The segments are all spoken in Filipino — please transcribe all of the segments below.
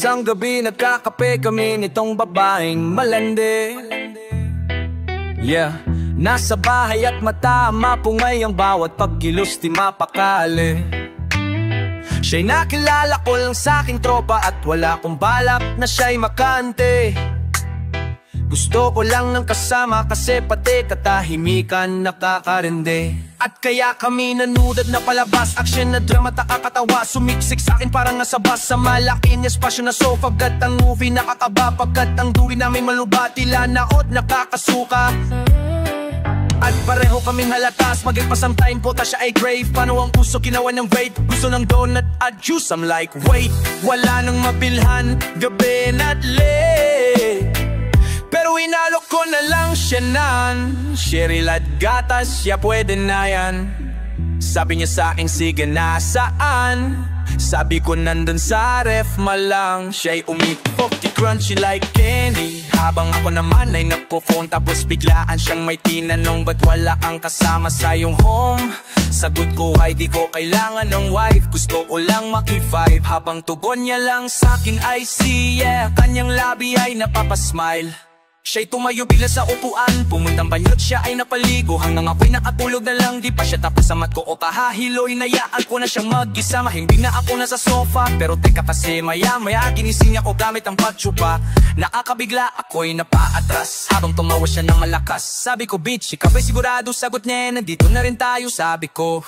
Isang gabi nagkakape kami nitong babaeng malandi. Yeah, nasa bahay at matama pungay ang bawat pagkilos di mapakali. Siya'y nakilala ko lang sa'king tropa at wala kong balak na siya'y makante. Gusto ko lang ng kasama kasi pati katahimikan nakakarende. At kaya kami nanudad na palabas, action na drama, takakatawa, sumiksik sa'kin parang nasa bus sa malaking espasyo na sofa. Pagkat ang movie nakakaba, pagkat ang duri namin maluba, tila naot nakakasuka. At pareho kaming halatas, magigpasang time po ta siya ay grave. Paano ang puso kinawan ng vape, gusto ng donut at juice. I'm like wait, wala nang mabilhan, gabi na't late. Pero inalok ko na lang siya nan Cheryl at gatas, siya pwede na yan. Sabi niya sa'king sige nasaan. Sabi ko nandun sa ref malang. Siya'y umipok, di crunchy like candy. Habang ako naman ay nagpo-phone, tapos biglaan siyang may tinanong, ba't wala kang kasama sa iyong home? Sagot ko ay di ko kailangan ng wife, gusto ko lang maki-vibe. Habang tugon niya lang sa'king I see, yeah, kanyang labi ay napapasmile. Siya'y tumayo bigla sa upuan, pumuntang banyot siya ay napaligo. Hanggang ako'y nakatulog na lang, di pa siya tapos sa mat ko o kahahiloy. Nayaan ko na siyang mag-isa, mahimbing na ako na sa sofa. Pero teka kasi maya-maya ginising niya ko gamit ang pagtsupa. Nakakabigla ako'y napaatras habang tumawa siya ng malakas. Sabi ko bitch, ikaw ba'y sigurado? Sagot niya, nandito na rin tayo. Sabi ko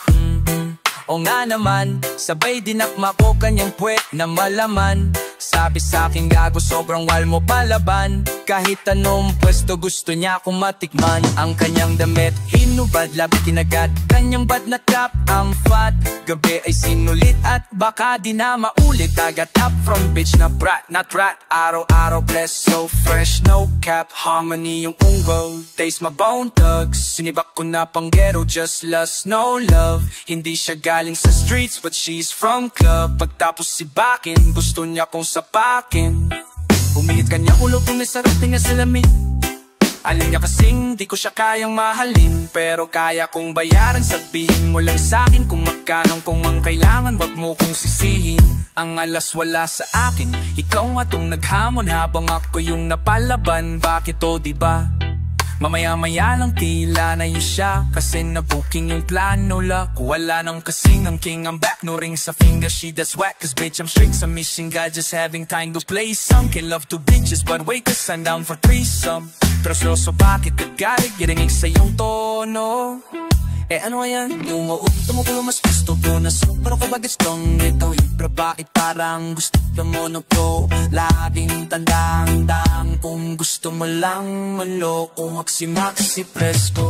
o nga naman, sabay dinakma ko kanyang puwet na malaman. Sabi sa'king gago sobrang wal mo palaban. Kahit anong pwesto gusto niya akong matikman. Ang kanyang damit hinubad, labi kinagat, kanyang bad na trap ang fat. Gabi ay sinulit at baka di na maulit. Agad up from bitch na brat, not rat. Araw-araw blessed, so fresh, no cap. Harmony yung unggol, taste my bone thugs. Sinibak ko na pang ghetto, just lust, no love. Hindi siya galing sa streets, but she's from club. Pagtapos si Bakin, gusto niya kong sapakin. Umiit kanya ulo, pumisarap tinga salamin. Alam niya kasing di ko siya kayang mahalin, pero kaya kong bayaran. Sabihin mo lang sa'kin kung magkano, kung ang kailangan wag mo kong sisihin. Ang alas wala sa akin, ikaw atong naghamon habang ako yung napalaban. Bakit o diba? Mamaya-maya lang tila na yun siya, kasi na-booking yung plano la. Wala nang kasing ang king, I'm back, no ring sa finger. She does whack, cause bitch I'm strict sa mission. God just having time to play some. Can love two bitches, but wait cause I'm down for threesome. Pero sloso bakit nagalig, girinig sa iyong tono. Eh ano yan? Yung uukto mo ko mas gusto ko na pero ko bagay strong ito. Pero bakit parang gusto mo na pro? Laging tandang-dang kung gusto mo lang maloko. Maxi-maxi presko.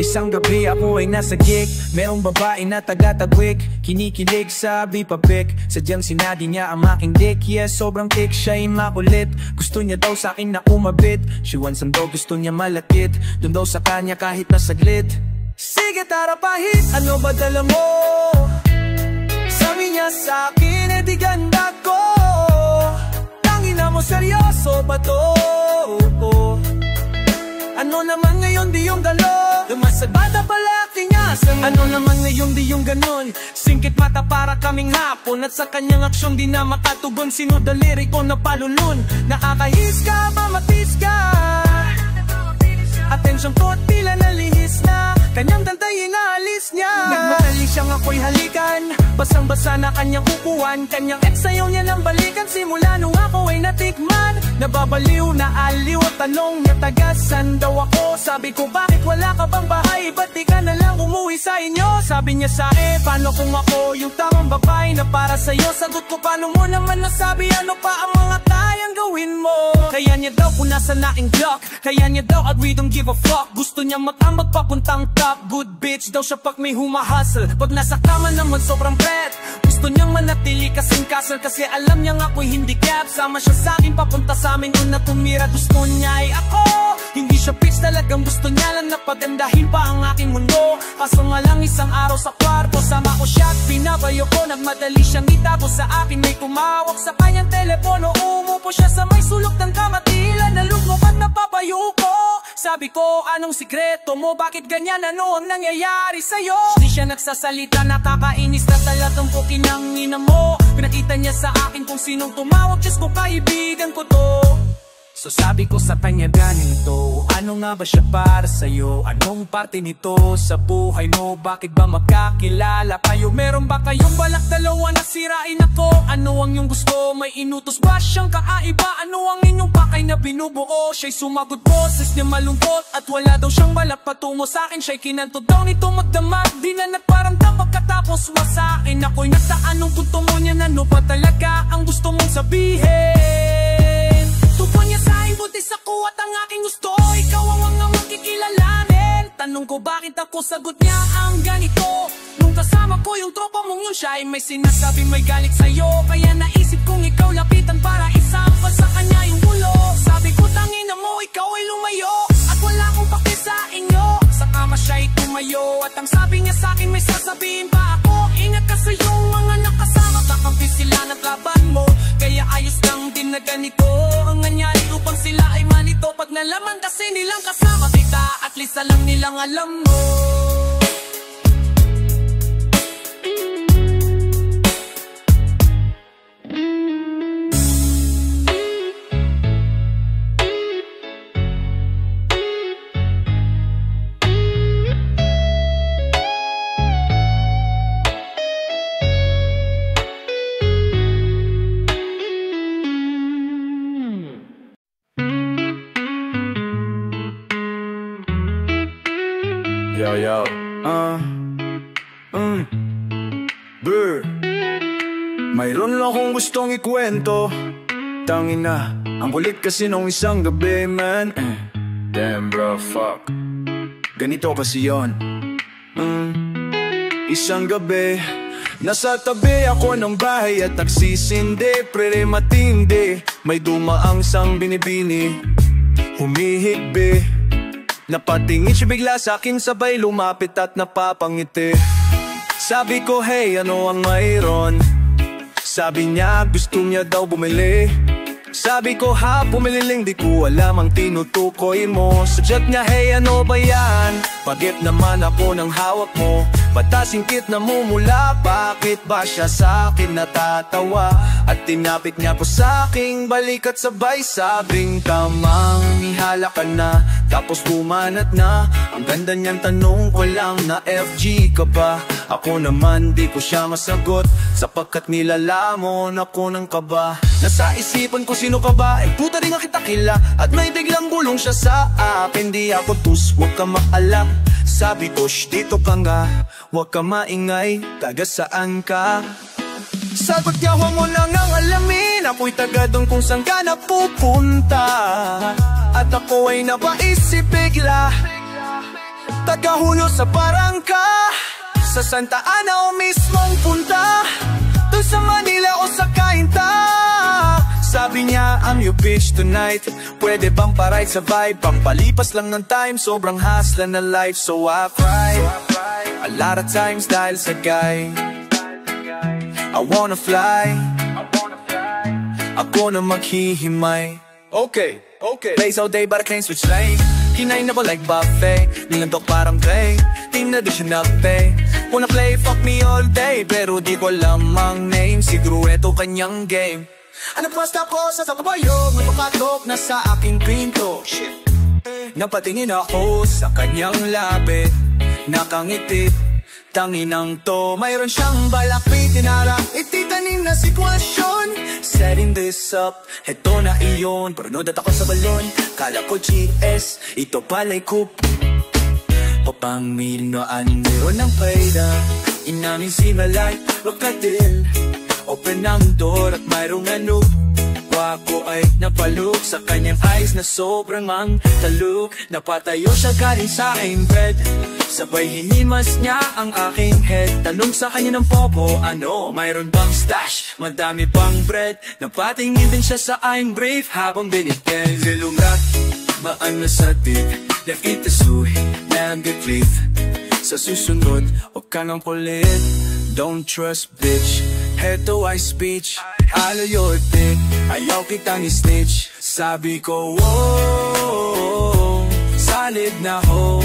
Isang gabi ako ay nasa gig, merong babae na taga-tagwig, kinikilig sabi pabik. Sadyang sinadi niya ang aking dick, yes sobrang thick, siya'y makulit. Gusto niya daw sa'kin na umabit, she wants some daw, gusto niya malapit. Doon daw sa kanya kahit nasaglit. Sige tara pahit, ano ba dala mo? Sabi niya sa'kin, eh di ganda ko. Tangina mo seryoso ba to? Ano naman ngayon di yung galo? Lumasagada pala tingasan. Ano naman ngayon di yung ganon? Singkit mata para kaming hapon, at sa kanyang aksyon di na makatugon. Sino daliri ko na palulun? Nakakahis ka ba matis ka? Atensyon ko tila nalihis na, kanyang tantay inaalis niya. Nagmadali siyang ako'y halikan, Basang-basa na kanyang upuan, kanyang ex ayaw niya ng balikan. Simula nung ako ay natikman, nababaliw na aliw at tanong niya tagasan daw ako. Sabi ko bakit wala ka bang bahay, ba't di ka na lang umuwi sa inyo? Sabi niya sa paano kung ako yung tamang babae na para sa'yo? Sagot ko paano mo naman nasabi, ano pa ang mga kayang gawin mo? Kaya niya daw punasan na ang Glock, kaya niya daw at we don't give a fuck. Gusto niya mag-ambag papuntang top, good bitch daw siya pag may humahustle. Pag nasa kama naman sobrang pret, gusto niyang manatili kasing castle. Kasi alam niyang ako'y hindi cap, sama siya sa akin papunta sa amin. Una tumira gusto niya ay ako, hindi siya bitch talagang gusto niya lang na pagandahin pa ang aking mundo. Kaso nga lang isang araw sa kwarto, sama ko siya at pinabayo ko. Nagmadali siyang itago sa akin, may tumawag sa kanyang telepono. Umupo siya sa may sulok ng kama, tila nalugmok at napapayo ko. Sabi ko, anong sikreto mo? Bakit ganyan? Ano ang nangyayari sa'yo? Di siya nagsasalita, nakakainis na talagang pukin ang ina mo. Pinakita niya sa akin kung sinong tumawag, Diyos ko kaibigan ko to. So sabi ko sa kanya ganito, ano nga ba siya para sa'yo? Anong parte nito sa buhay mo? Bakit ba magkakilala kayo? Meron ba kayong balak dalawa na sirain ako? Ano ang iyong gusto? May inutos ba siyang kakaiba? Ano ang inyong pakay na binubuo? Siya'y sumagot, boses niya malungkot at wala daw siyang balak patungo sa akin. Siya'y kinantod daw nito magdamag, di na nagparamdam pagkatapos wasakin. Ako'y nagtaan ng punto mo niya, ano pa talaga ang gusto mong sabihin? Tupo niya sa aking butis ako at ang aking gusto, ikaw ang mga magkikilalanin. Tanong ko bakit ako, sagot niya ang ganito, nung kasama ko yung tropa mong yun, siya ay may sinasabi may galit sa'yo. Kaya naisip kong ikaw lapitan para isampal sa kanya yung ulo. Sabi ko tangina mo, ikaw ay lumayo at wala akong pake sa inyo. Sa kama siya'y tumayo at ang sabi niya sa akin, may sasabihin pa ako. Ingat ka sa iyong mga nakasama, kakampi sila ng laban mo. Kaya ayos lang din na ganito ang nangyari upang sila ay manito. Pag nalaman kasi nilang kasama kita, at least alam nilang alam mo. Yo, yo, Brr, mayroon lang akong gustong ikwento. Tangina, ang kulit kasi nung isang gabi, man. Damn bro, fuck. Ganito kasi yun. Isang gabi, nasa tabi ako ng bahay at nagsisindi. Pre matindi, may dumaang sang binibini, humihigbi. Napatingin siya bigla sa akin, sabay lumapit at napapangiti. Sabi ko, hey, ano ang mayroon? Sabi niya, gusto niya daw bumili. Sabi ko, ha, pumililing, di ko alam ang tinutukoy mo. Sadyat niya, hey, ano ba yan? Pagip naman ako ng hawak mo, patasingkit na mumula. Bakit ba siya sa akin natatawa? At tinapit niya po sa aking balik at sabay sabing, tamang ihala ka na, tapos bumanat na. Ang ganda niyang tanong ko lang, na FG ka ba? Ako naman di ko siya masagot, sapagkat nilalamon ako ng kaba. Nasa isipan ko sino ka ba? Puta rin nga kita kila. At may biglang bulong siya sa akin, di ako tus, huwag ka maalak. Sabi ko, shh, dito ka nga, huwag ka maingay, taga saan ka? Sagot niya, huwag mo nang ang alamin, ako'y taga doon kung saan ka napupunta. At ako ay napaisip bigla, taga Hulo sa Barangka, sa Santa Ana o mismong punta, doon sa Manila o sa Cainta. Sabi niya, I'm your bitch tonight, pwede bang pa-ride sa vibe? Pampalipas lang ng time, sobrang hustler na life. So I cried a lot of times dahil sa guy. I wanna fly, ako na maghihimay. Okay, plays all day but I can't switch lane. Kinain na ba like buffet, nilandok parang play, di na di siya na-pay. Wanna play, fuck me all day, pero di ko alam ang name. Siguro eto kanyang game. Ano basta ko sa kabayog, matukatok na sa aking pinto. Napatingin ako sa kanyang lapit, nakangiti. Tanginang to, mayroon siyang balakpit tinara, ititanim na sitwasyon. Setting this up, heto na iyon. Parunod at ako sa balon, kala ko GS, ito pala'y coupe. Papamilnoan meron ng payda, inamin si Malay, lokatil. Open ang door at mayroong ano. Ako ay napaluk sa kanyang eyes na sobrang ang taluk. Napatayo siya galing sa aking bed, sabay hinimas niya ang aking head. Tanong sa kanya ng popo, ano, mayroon bang stash? Madami pang bread. Napatingin din siya sa aking brief habang binigyan. Lilumrak, maano sa tip, left it asuhi, nag-cliff. Sa susunod, huwag ka nang kulit. Don't trust bitch, heto ay speech. Alayote, ayaw kitang i-snitch. Sabi ko, wow, salid na ho.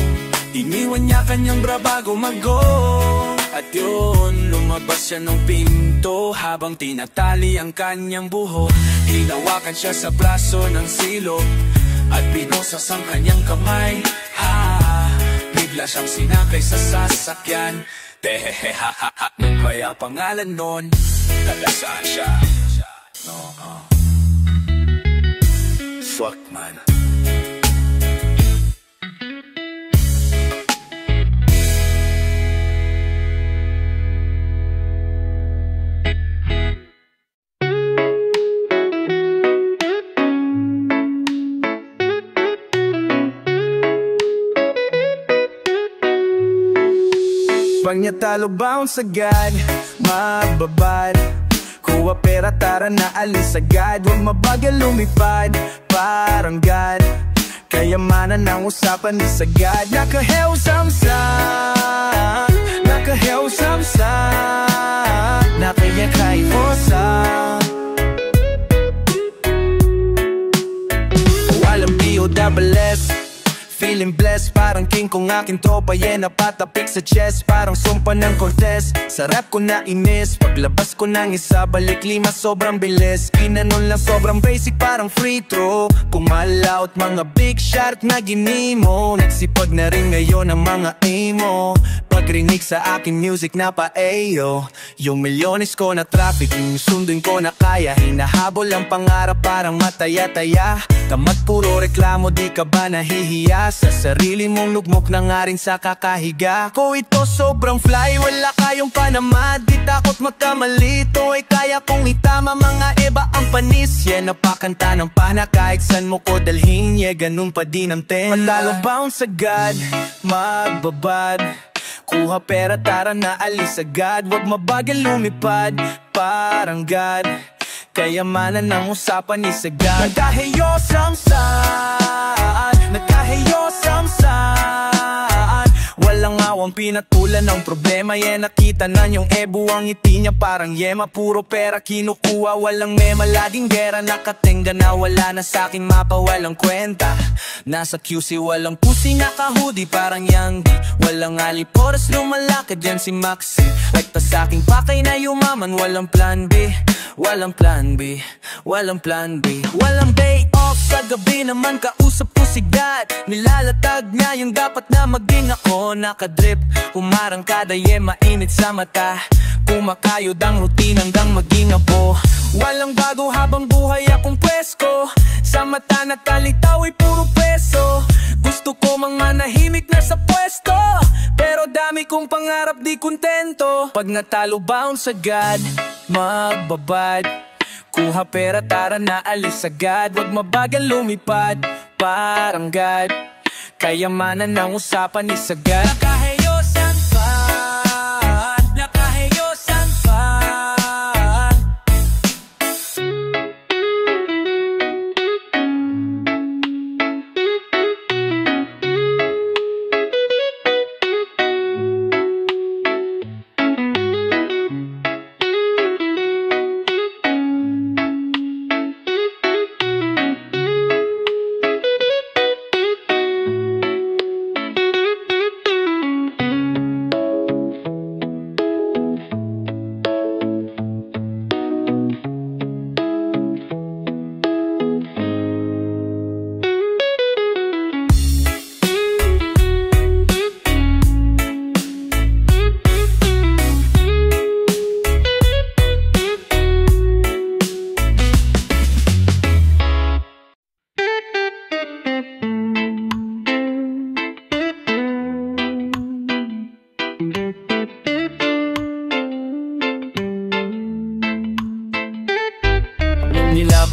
Iniwan niya kanyang bra bago mag-go. At yun, lumabas siya ng pinto habang tinatali ang kanyang buho. Hinawakan siya sa braso ng silo at binosas ang kanyang kamay. Ha, bigla siyang sinakay sa sasakyan. Tehehehaha, kaya pangalan nun, tagasaan siya. Fuck man. Pag niya talo bounce agad, mababad. Kuha pera tara na alis agad. Huwag mabagal lumipad, parang God. Kayamanan ang usapan ni sagad. Nakahew samsa, nakahew samsa, nakayakay fosa. Walang B.O.S. Feeling blessed, parang king kong aking tropa. Yeah, napatapik sa chest, parang sumpa ng Cortez. Sarap ko na inis, paglabas ko ng isa, balik lima sobrang bilis. Inanon lang sobrang basic, parang free throw. Pumalaut mga big shot na ginimo. Nagsipag na rin ngayon ang mga emo. Pagrinig sa aking music na pa-ayo. Yung milyones ko na traffic, yung sundin ko na kaya. Hinahabol ang pangarap parang mataya-taya. Tamat puro reklamo, di ka ba nahihiya? Sa sarili mong lugmok na nga rin sa kakahiga. Ko ito sobrang fly, wala kayong panama. Di takot magkamali, ito ay kaya kong itama. Mga iba ang panis, yeah, napakanta ng pana. Kahit san mo ko dalhin, yeah, ganun pa din ang ten. Matalo bounce agad, magbabad. Kuha pera tara na alis agad. Huwag mabagal lumipad, parang God. Kayamanan ang usapan ni sagad. Nagkaheyo samsaan, nagkaheyo samsaan. Walang awang pinatulan ng problema. Yeah, nakita na yung ebo ang ngiti niya parang yema. Puro pera kinukuha, walang mema. Laging gera, nakatingga na wala na sa'king mapa. Walang kwenta, nasa QC walang pusi. Naka-hoodie parang Young. Walang aliporas, lumalakad yan si Maxi. Rekta sa'king pakay na yumaman. Walang plan B, walang plan B, walang plan B. Walang day off, sa gabi naman kausap ko si God. Nilalatag niya yung dapat na maging ako. Nakadrip, humarang kada mainit sa mata. Kumakayod ang routine hanggang maging abo. Walang bago habang buhay akong pwesko. Sa mata na talitaw ay puro peso. Gusto ko mang manahimik na sa pwesto, pero dami kong pangarap di kontento. Pag natalo bounce agad, magbabad. Kuha pera tara na alis agad. Huwag mabagal lumipad, parang God. Kayamanan ang usapan ni sagad. Nakaheyo sampan, nakaheyo sampan.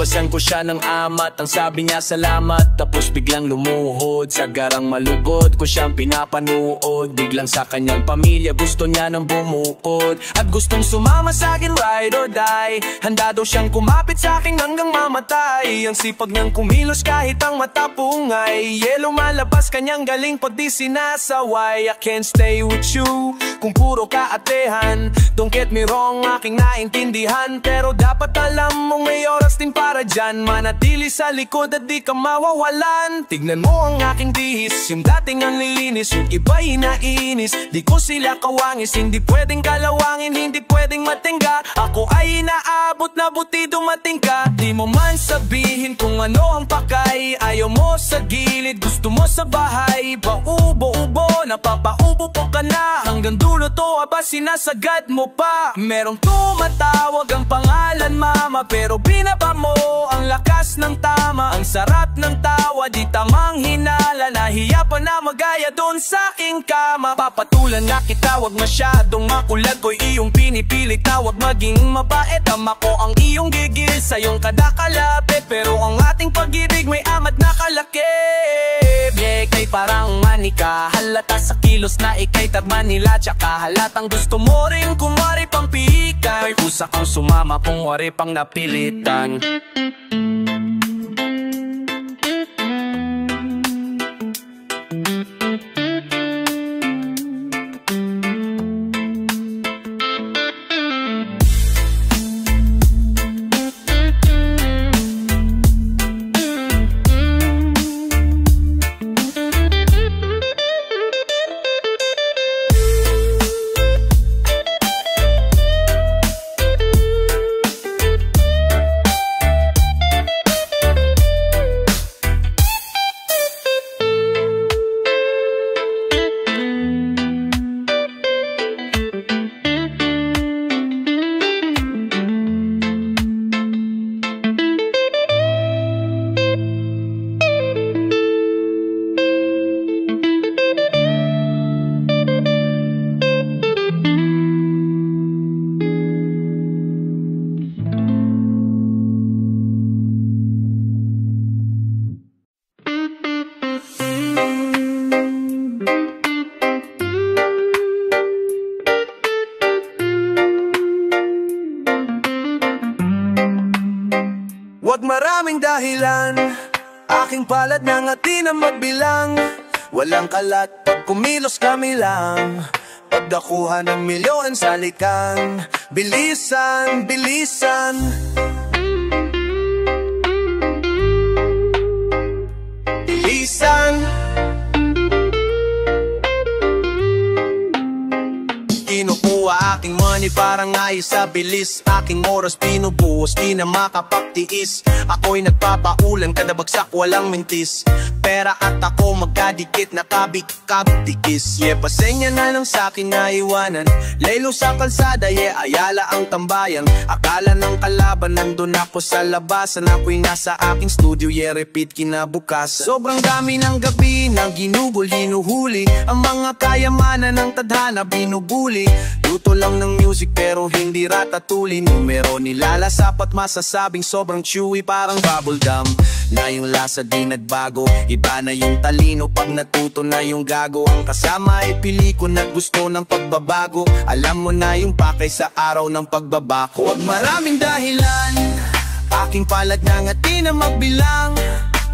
Nilabasan ko siya ng amat, ang sabi niya salamat. Tapos biglang lumuhod, sa garang malugod ko siyang pinapanood. Biglang sa kanyang pamilya gusto niya nang bumukod, at gustong sumama sa akin, ride or die. Handa daw siyang kumapit sa akin hanggang mamatay. Ang sipag niyang kumilos kahit ang mata pungay. Lumalabas kanyang galing pag di sinasaway. I can't stay with you kung puro kaatehan. Don't get me wrong, aking naintindihan, pero dapat alam mong may oras din para dyan. Manatili sa likod at di ka mawawalan. Tignan mo ang aking bihis, yung dating ang lilinis, yung iba'y naiinis. Di ko sila kawangis, hindi pwedeng kalawangin, hindi pwedeng matingga. Ako ay inaabot na buti dumating ka. Di mo man sabihin kung ano ang pakay. Ayaw mo sa gilid, gusto mo sa bahay. Paubo-ubo, napapaubo po ka na. Hanggang dulo to, aba sinasagad mo pa. Merong tumatawag ang pangalan mama, pero binaba mo ang lakas ng tama. Ang sarap ng tawa, di tamang hinala. Nahiya pa na magaya doon sa aking kama. Papatulan nga kita, wag masyadong makulag. Ko'y iyong pinipilit na wag maging mabait. Tama ko ang iyong gigil sa iyong kadakalapit, pero ang ating pag-ibig may amat na kalakip. Yeah, kay parang manika, halata sa kilos na ikay Manila. Tsaka halatang gusto mo rin kumari pang pihikan. May pusa kang sumama kung wari pang napilitan. Wag maraming dahilan, aking palad na ngati na magbilang. Walang kalat pag kumilos kami lang. Pagdakuha ng milyon sa likan. Bilisan, bilisan. Bilisan. Kinukuha aking money parang ayos sa bilis. Aking oras pinubuhos, di na makapagtiis. Ako'y nagpapaulan, kada bagsak walang mintis. Pera at ako magkadikit, nakabik-kabdikis. Yeah, pasenya na lang sa'kin na iwanan. Laylo sa kalsada, yeah, Ayala ang tambayan. Akala ng kalaban, nandun ako sa labasan. Ako'y nasa aking studio, yeah, repeat kinabukasan. Sobrang dami ng gabi na ginugol, hinuhuli. Ang mga kayamanan ng tadhana, binubuli. Luto lang ng music pero hindi ratatuli. Numero nilalasap at masasabing sobrang chewy, parang bubble gum na yung lasa di nagbago. Iba na yung talino pag natuto na yung gago. Ang kasama ay pelikon at gusto ng pagbabago. Alam mo na yung pakay sa araw ng pagbabako. Huwag maraming dahilan, aking palad na ngati na magbilang.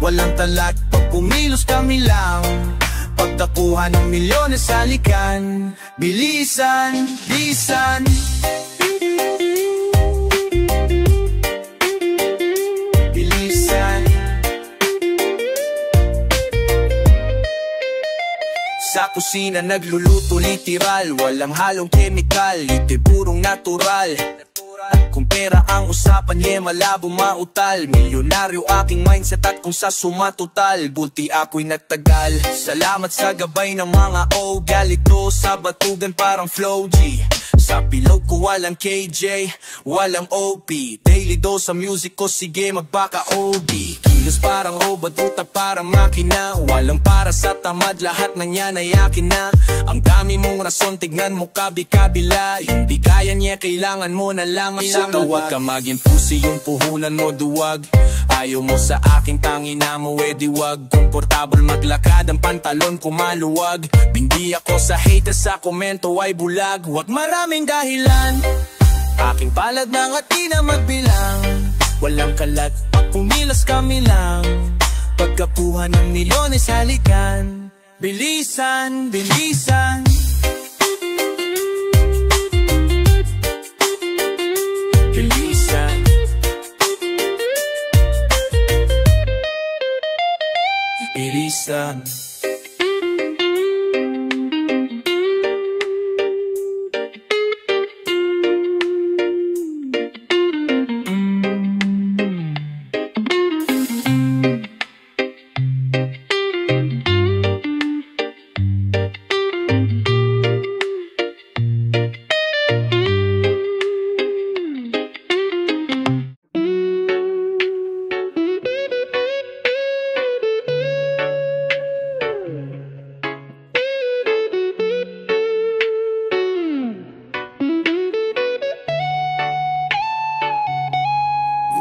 Walang talat pag kumilos kami lang. Pagtakuha ng milyones sa likan. Bilisan, bilisan. Bilisan. Sa kusina nagluluto literal. Walang halong chemical, ito'y purong natural. At kung pera ang usapan, yeah, malabo mautal. Milyonaryo aking mindset at kung sa sumatotal, bulti ako'y nagtagal. Salamat sa gabay ng mga O, galito sa batugan parang flow G. Sa pilog ko walang KJ, walang OP. Daily dose sa music ko, sige magbaka-OB. Kilos parang robot, utak parang makina. Walang para sa tamad, lahat na yan ay akin na. Ang dami mong rason, tignan mo kabi-kabila. Hindi kaya niya, kailangan mo na lang masyadong. Huwag ka maging pusi, yung puhunan mo duwag. Ayaw mo sa aking tangina mo, edi wag. Komportable maglakad, ang pantalon ko maluwag. Bindi ako sa hate, sa komento ay bulag. Huwag maraming dahilan, aking palad na nga di na magbilang. Walang kalat, pag pumilas kami lang. Pagkapuhan ng milyones halikan. Bilisan, bilisan. Bilisan. Bilisan.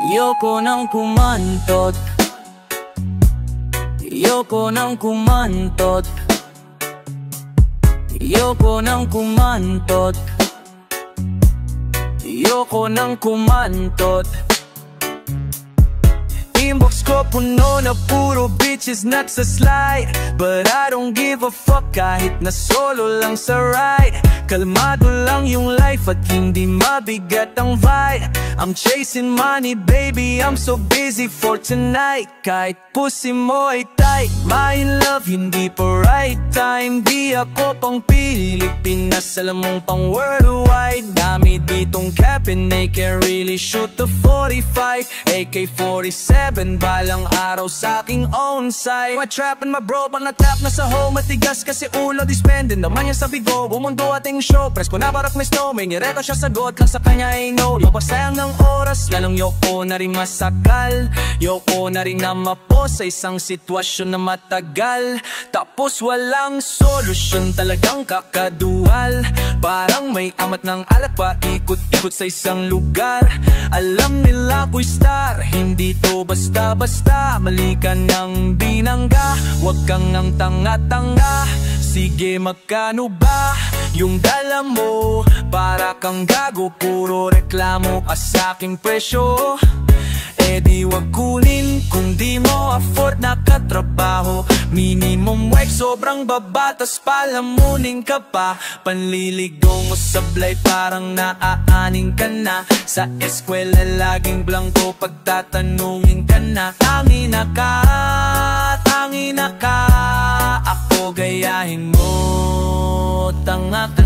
Ayoko nang kumantot, ayoko nang kumantot, ayoko nang kumantot, ayoko nang kumantot. Inbox ko puno na puro bitches not sa slide, but I don't give a fuck kahit na solo lang sa ride. Kalmado lang yung life at hindi mabigat ang vibe. I'm chasing money baby, I'm so busy for tonight. Kahit pussy mo ay tight, my love hindi pa right time. Di ako pang Pilipinas, alam mong pang worldwide. Dami ditong cap and they can really shoot the 45 AK-47, balang araw sa aking own side. My trap and my bro, pang na-tap na sa home. Matigas kasi ulo, dispende naman niya sa bigo. Bumundo ating show, press ko na barak may snow. May nireko siya sagot, lang sa kanya ay no. Mapasayang ng oras, lalong yoko na rin masakal. Yoko na rin na mapo sa isang sitwasyon na matagal. Tapos walang solusyon, talagang kakadual. Parang may amat ng alak pa, ikot-ikot sa isang lugar. Alam nila ako'y star, hindi to basta-basta. Mali ka ng binangga, wag kang ang tanga-tanga. Sige magkano ba yung dala mo? Para kang gago, puro reklamo ka sa aking presyo. Eh di wag kunin kung di mo afford na katrabaho. Minimum wage sobrang baba, tas palamunin ka pa. Panliligaw mo sablay parang naaaning ka na. Sa eskwela laging blanco, pagtatanungin ka na. Tangina ka, tangina ka, ako gayahin mo. Tanga ka